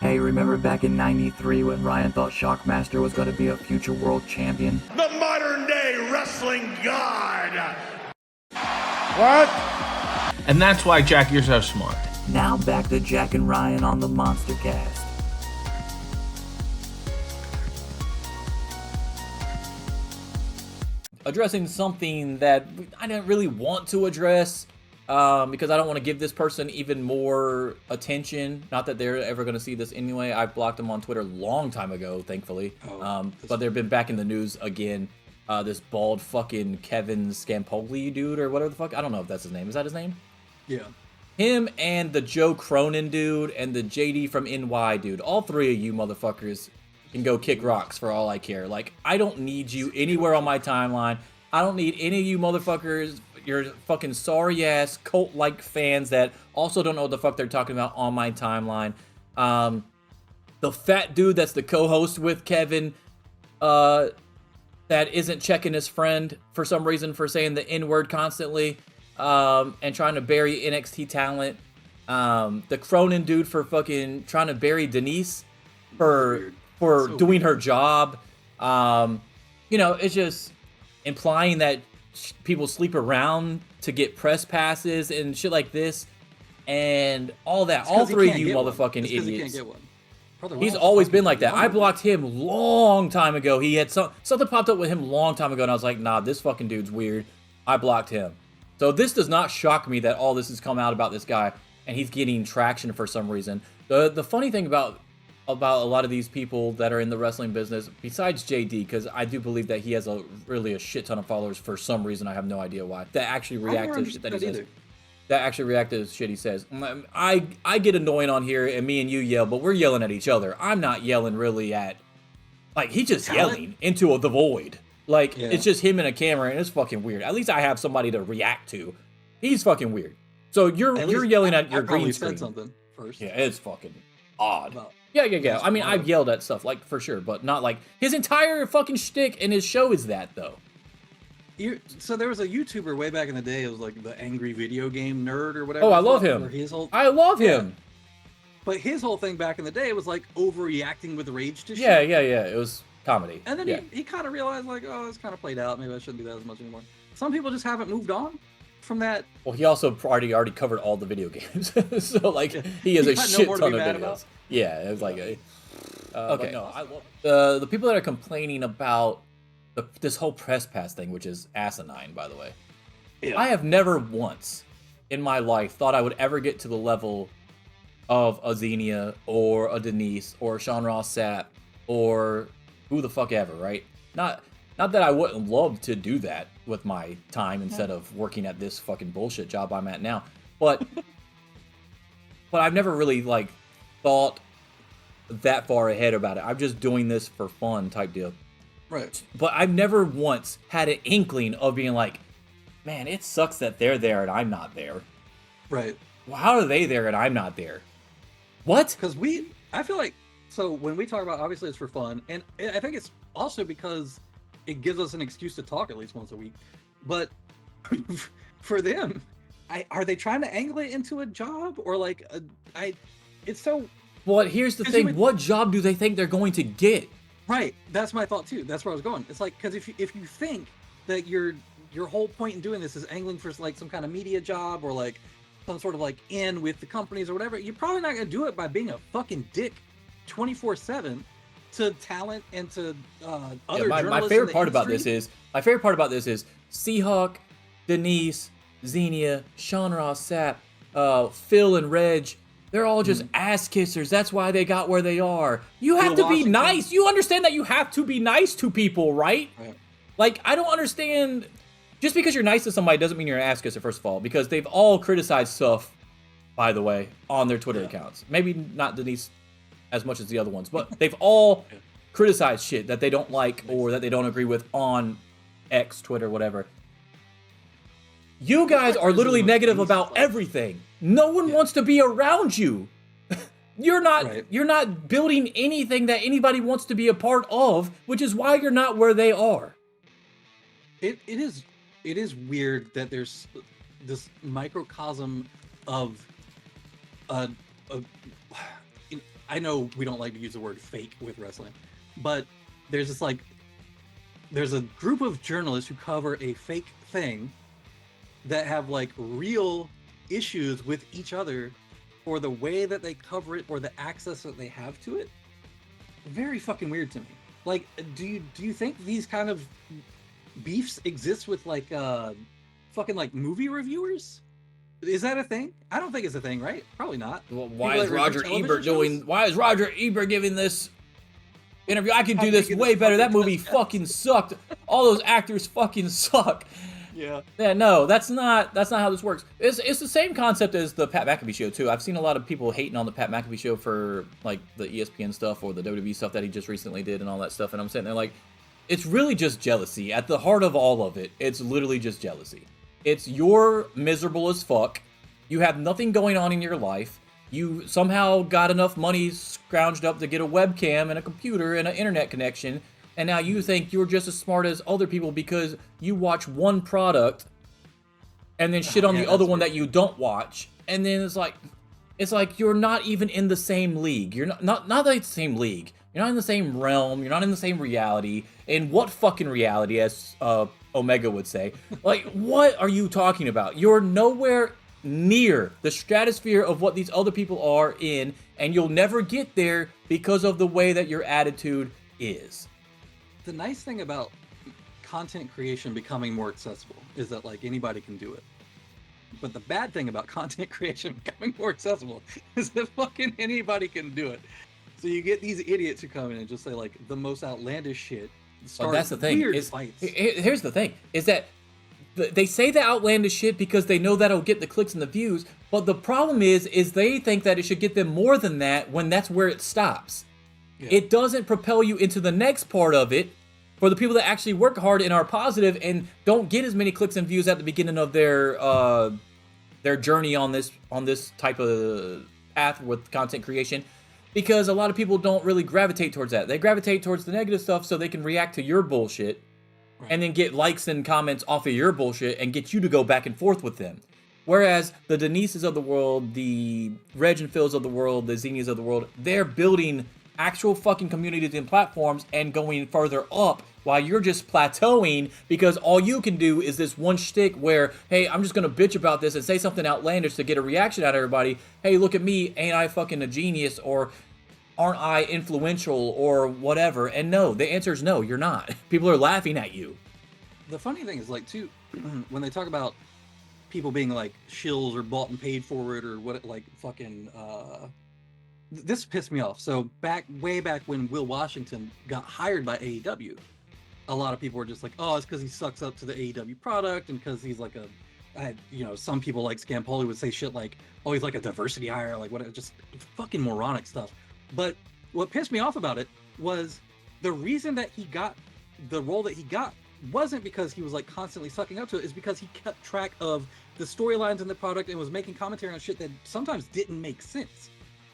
Hey, remember back in '93 when Ryan thought Shockmaster was going to be a future world champion? The modern day wrestling god! What? And that's why, Jack, you're so smart. Now back to Jack and Ryan on the MonsterCast. Addressing something that I didn't really want to address because I don't want to give this person even more attention. Not that they're ever going to see this anyway. I blocked them on Twitter a long time ago, thankfully. But they've been back in the news again. This bald fucking Kevin Scampoli dude or whatever the fuck. I don't know if that's his name. Is that his name? Yeah. Him and the Joe Cronin dude and the JD from NY dude. All three of you motherfuckers can go kick rocks for all I care. Like, I don't need you anywhere on my timeline. I don't need any of you motherfuckers, your fucking sorry-ass cult-like fans that also don't know what the fuck they're talking about on my timeline. The fat dude that's the co-host with Kevin, that isn't checking his friend for some reason for saying the N-word constantly, and trying to bury NXT talent. The Cronin dude for fucking trying to bury Denise for doing her job. It's just implying that people sleep around to get press passes and shit like this and all that. All three of you motherfucking idiots. He's always been like that. I blocked him long time ago. He had something popped up with him long time ago, and I was like, nah, this fucking dude's weird. I blocked him. So this does not shock me that all this has come out about this guy, and he's getting traction for some reason. The funny thing about a lot of these people that are in the wrestling business, besides JD, because I do believe that he has really a shit ton of followers for some reason. I have no idea why. That actually react to shit that he says. That actually react to shit he says. I get annoying on here, and me and you yell, but we're yelling at each other. I'm not yelling really at, like, he's just yelling into the void. Like, It's just him and a camera, and it's fucking weird. At least I have somebody to react to. He's fucking weird. So you're yelling at your green screen. Said something first. Yeah, it's fucking odd. Yeah. I mean, I've yelled at stuff, like, for sure, but not like his entire fucking shtick in his show is that, though. So there was a YouTuber way back in the day. It was like the angry video game nerd or whatever. Oh, I love him. I love him. But his whole thing back in the day was like overreacting with rage to shit. Yeah. It was comedy. And then he kind of realized like, oh, it's kind of played out. Maybe I shouldn't do that as much anymore. Some people just haven't moved on from that. Well, he also already covered all the video games, so like he has a shit ton of videos. About. Yeah, it was like okay. No, I love the people that are complaining about this whole press pass thing, which is asinine, by the way. Yeah. I have never once in my life thought I would ever get to the level of a Xenia or a Denise or a Sean Ross Sapp or who the fuck ever, right? Not that I wouldn't love to do that with my time instead of working at this fucking bullshit job I'm at now, but I've never really like thought that far ahead about it. I'm just doing this for fun type deal. Right. But I've never once had an inkling of being like, man, it sucks that they're there and I'm not there. Right. Well, how are they there and I'm not there? What? Because I feel like, so when we talk about, obviously it's for fun, and I think it's also because it gives us an excuse to talk at least once a week. But for them, are they trying to angle it into a job or like it's so. Well, here's the thing. What job do they think they're going to get? Right. That's my thought too. That's where I was going. It's like, because if you think that your whole point in doing this is angling for like some kind of media job or like some sort of like in with the companies or whatever, you're probably not going to do it by being a fucking dick 24/7 to talent and to other journalists. My favorite part about this is Seahawk, Denise, Xenia, Sean Ross Sapp, Phil and Reg. They're all just ass kissers. That's why they got where they are. You have to be nice. You understand that you have to be nice to people, right? Like, I don't understand. Just because you're nice to somebody doesn't mean you're an ass kisser, first of all, because they've all criticized stuff, by the way, on their Twitter accounts. Maybe not Denise as much as the other ones, but they've all criticized shit that they don't like or that they don't agree with on X, Twitter, whatever. You guys are literally negative about everything. No one wants to be around you. You're not building anything that anybody wants to be a part of, which is why you're not where they are. It is weird that there's this microcosm of I know we don't like to use the word fake with wrestling, but there's this like, there's a group of journalists who cover a fake thing that have like real issues with each other or the way that they cover it or the access that they have to it. Very fucking weird to me. Like, do you think these kind of beefs exist with like fucking like movie reviewers? Is that a thing? I don't think it's a thing, right? Probably not. Well, Why is Roger Ebert giving this interview? I can do this way better. That movie fucking sucked. All those actors fucking suck. Yeah. Yeah, no, that's not how this works. It's the same concept as the Pat McAfee show too. I've seen a lot of people hating on the Pat McAfee show for like the ESPN stuff or the WWE stuff that he just recently did and all that stuff. And I'm sitting there like, it's really just jealousy. At the heart of all of it, it's literally just jealousy. It's you're miserable as fuck. You have nothing going on in your life. You somehow got enough money scrounged up to get a webcam and a computer and an internet connection. And now you think you're just as smart as other people because you watch one product and then shit on the other one that you don't watch. And then it's like you're not even in the same league. You're not like the same league. You're not in the same realm. You're not in the same reality. In what fucking reality, as Omega would say? Like, what are you talking about? You're nowhere near the stratosphere of what these other people are in, and you'll never get there because of the way that your attitude is. The nice thing about content creation becoming more accessible is that like anybody can do it. But the bad thing about content creation becoming more accessible is that fucking anybody can do it. So you get these idiots who come in and just say like the most outlandish shit. But that's the thing. Fights. Here's the thing: is that they say the outlandish shit because they know that'll get the clicks and the views. But the problem is they think that it should get them more than that when that's where it stops. Yeah. It doesn't propel you into the next part of it. For the people that actually work hard and are positive and don't get as many clicks and views at the beginning of their journey on this type of path with content creation, because a lot of people don't really gravitate towards that. They gravitate towards the negative stuff so they can react to your bullshit, right, and then get likes and comments off of your bullshit and get you to go back and forth with them. Whereas the Denises of the world, the Reg and Phils of the world, the Xenias of the world, they're building actual fucking communities and platforms and going further up while you're just plateauing because all you can do is this one shtick where, hey, I'm just gonna bitch about this and say something outlandish to get a reaction out of everybody. Hey, look at me, ain't I fucking a genius, or aren't I influential, or whatever. And no, the answer is no, you're not. People are laughing at you. The funny thing is like too, when they talk about people being like shills or bought and paid for it or what, like fucking this pissed me off. So way back when Will Washington got hired by AEW, a lot of people were just like, oh, it's because he sucks up to the AEW product and because he's like some people like Scampoli would say shit like, oh, he's like a diversity hire, like what, just fucking moronic stuff. But what pissed me off about it was the reason that he got the role that he got wasn't because he was like constantly sucking up to it, is because he kept track of the storylines in the product and was making commentary on shit that sometimes didn't make sense.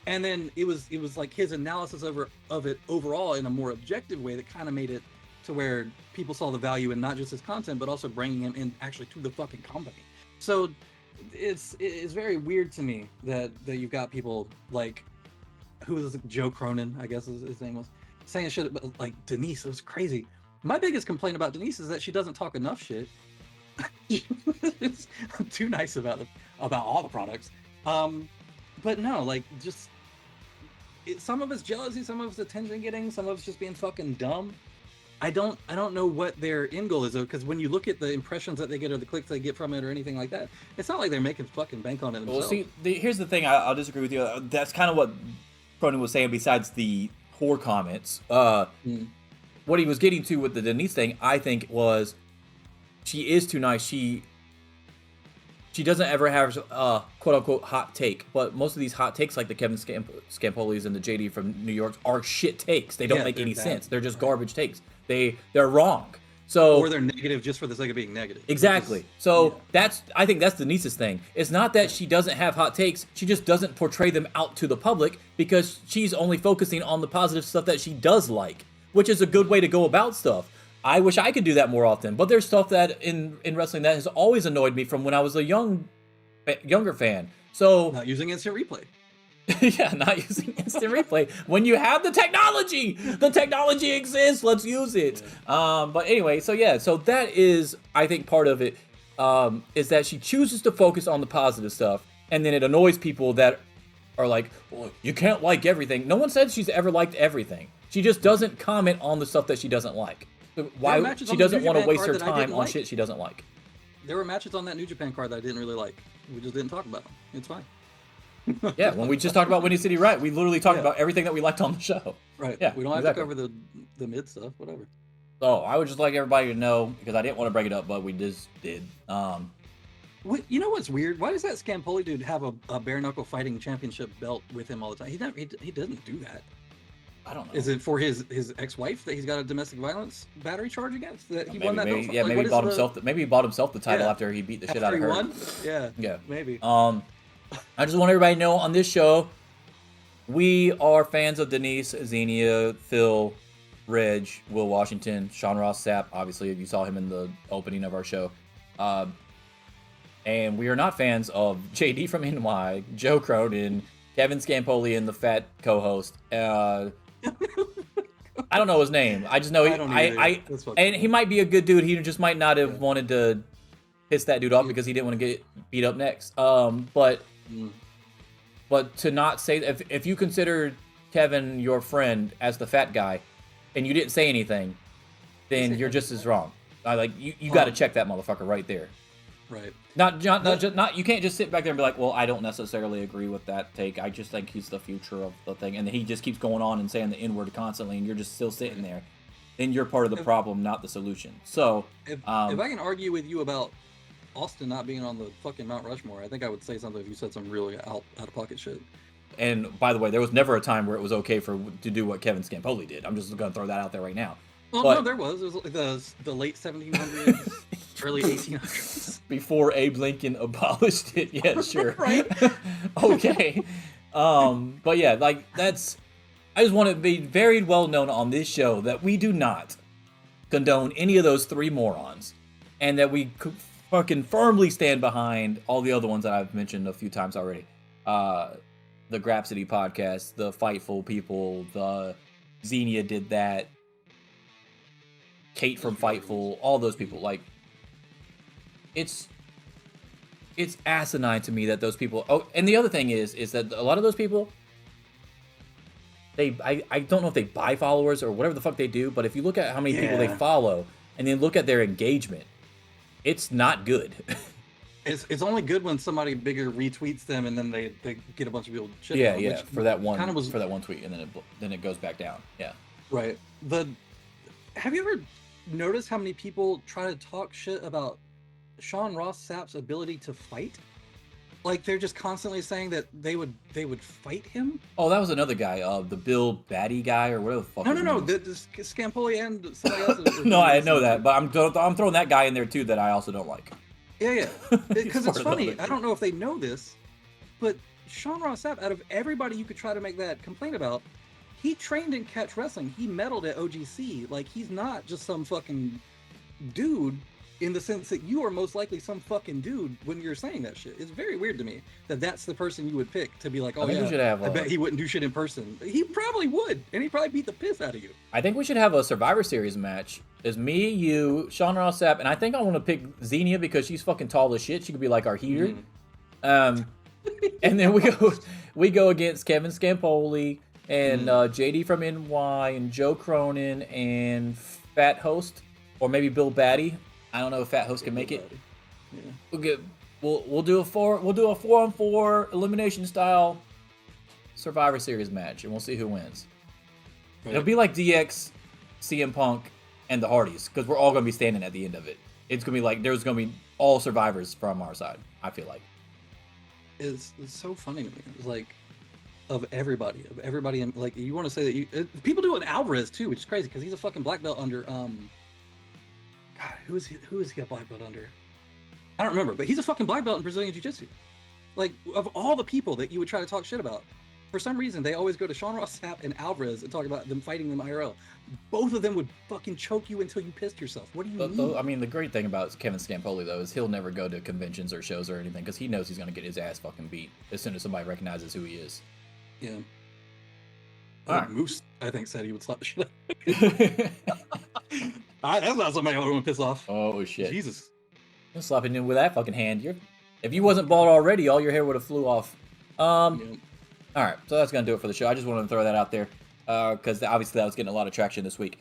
And then it was like his analysis of it overall in a more objective way that kind of made it to where people saw the value in not just his content, but also bringing him in actually to the fucking company. So it's very weird to me that you've got people like, who was Joe Cronin, I guess his name was, saying shit about like Denise. It was crazy. My biggest complaint about Denise is that she doesn't talk enough shit. It's too nice about all the products. But no, like just some of it's jealousy, some of it's attention getting, some of it's just being fucking dumb. I don't know what their end goal is though, because when you look at the impressions that they get or the clicks they get from it or anything like that, it's not like they're making fucking bank on it themselves. Well, see, here's the thing. I'll disagree with you. That's kind of what Cronin was saying. Besides the whore comments, what he was getting to with the Denise thing, I think, was she is too nice. She doesn't ever have a quote-unquote hot take, but most of these hot takes, like the Kevin Scampolis and the JD from New York, are shit takes. They don't make any sense. They're just garbage takes. They're wrong. So, or they're negative just for the sake of being negative. Exactly. So I think that's Denise's thing. It's not that she doesn't have hot takes. She just doesn't portray them out to the public because she's only focusing on the positive stuff that she does like, which is a good way to go about stuff. I wish I could do that more often, but there's stuff that in wrestling that has always annoyed me from when I was a younger fan. So not using instant replay. Yeah, not using instant replay when you have the technology exists, let's use it. But anyway, so that is, I think, part of it, is that she chooses to focus on the positive stuff, and then it annoys people that are like, well, you can't like everything. No one said she's ever liked everything. She just doesn't comment on the stuff that she doesn't like. Why she doesn't want to waste her time on shit she doesn't like. There were matches on that New Japan card that I didn't really like. We just didn't talk about them. It's fine. Yeah, when we just talked about Windy City Riot, we literally talked about everything that we liked on the show. Right. Yeah, we don't have to cover the mid stuff, whatever. So I would just like everybody to know, because I didn't want to break it up, but we just did. You know what's weird? Why does that Scampoli dude have a bare knuckle fighting championship belt with him all the time? He doesn't do that. I don't know. Is it for his ex-wife that he's got a domestic violence battery charge against? That he won that belt? Yeah, maybe he bought himself. Maybe he bought himself the title after he beat the shit out of her. Won? Yeah. Yeah. Maybe. I just want everybody to know on this show, we are fans of Denise, Xenia, Phil, Reg, Will Washington, Sean Ross Sapp. Obviously, you saw him in the opening of our show. And we are not fans of JD from NY, Joe Cronin, Kevin Scampoli, and the fat co-host. I don't know his name. I just know and he might be a good dude. He just might not have wanted to piss that dude off because he didn't want to get beat up next. But to not say, if you consider Kevin your friend as the fat guy, and you didn't say anything, then you're just as wrong. You got to check that motherfucker right there. Right. Not you can't just sit back there and be like, well, I don't necessarily agree with that take. I just think he's the future of the thing. And he just keeps going on and saying the N-word constantly, and you're just still sitting there. Then you're part of the problem, not the solution. So if I can argue with you about Austin not being on the fucking Mount Rushmore, I think I would say something if you said some really out of pocket shit. And by the way, there was never a time where it was okay to do what Kevin Scampoli did. I'm just going to throw that out there right now. Well, no, there was. It was like the late 1700s, early 1800s. Before Abe Lincoln abolished it. Yeah, sure. Right. Okay. But yeah, that's... I just want to be very well known on this show that we do not condone any of those three morons. And that we fucking firmly stand behind all the other ones that I've mentioned a few times already. The Grapsity podcast, the Fightful people, the Xenia did that, Kate from Fightful, all those people. It's asinine to me that those people. Oh, and the other thing is that a lot of those people, I don't know if they buy followers or whatever the fuck they do, but if you look at how many people they follow and then look at their engagement, it's not good. It's only good when somebody bigger retweets them and then they get a bunch of people shit. Yeah, for that one tweet, and then it goes back down. Yeah. Right. Have you ever noticed how many people try to talk shit about Sean Ross Sapp's ability to fight? Like they're just constantly saying that they would fight him. Oh, that was another guy, the Bill Batty guy or whatever the fuck. No, the Scampoli and somebody else. No, I know that, but I'm throwing that guy in there too that I also don't like. Yeah, because it's funny. I don't know if they know this, but Sean Ross Sapp, out of everybody you could try to make that complaint about, he trained in catch wrestling. He medaled at OGC. Like, he's not just some fucking dude in the sense that you are most likely some fucking dude when you're saying that shit. It's very weird to me that that's the person you would pick to be like, oh yeah, I bet he wouldn't do shit in person. He probably would, and he'd probably beat the piss out of you. I think we should have a Survivor Series match. It's me, you, Sean Ross Sapp, and I think I want to pick Xenia because she's fucking tall as shit. She could be like our heater. And then we go against Kevin Scampoli and JD from NY and Joe Cronin and Fat Host, or maybe Bill Batty. I don't know if Fat Host can make it. Yeah. We'll do a 4-on-4 elimination style Survivor Series match, and we'll see who wins. Right. It'll be like DX, CM Punk, and the Hardys, because we're all going to be standing at the end of it. It's going to be like there's going to be all survivors from our side, I feel like. It's so funny to me. It's like of everybody, and like you want to say that people do it with Alvarez too, which is crazy because he's a fucking black belt under God, who is he a black belt under? I don't remember, but he's a fucking black belt in Brazilian Jiu-Jitsu. Like, of all the people that you would try to talk shit about, for some reason they always go to Sean Ross Sapp and Alvarez and talk about them fighting them IRL. Both of them would fucking choke you until you pissed yourself. What do you mean? I mean, the great thing about Kevin Scampoli though is he'll never go to conventions or shows or anything because he knows he's gonna get his ass fucking beat as soon as somebody recognizes who he is. Yeah. All right. Moose, I think, said he would slap the shit out. That's not somebody I would want to piss off. Oh shit! Jesus. You're slapping him with that fucking hand. If you wasn't bald already, all your hair would have flew off. Yeah. All right, so that's gonna do it for the show. I just wanted to throw that out there because obviously that was getting a lot of traction this week.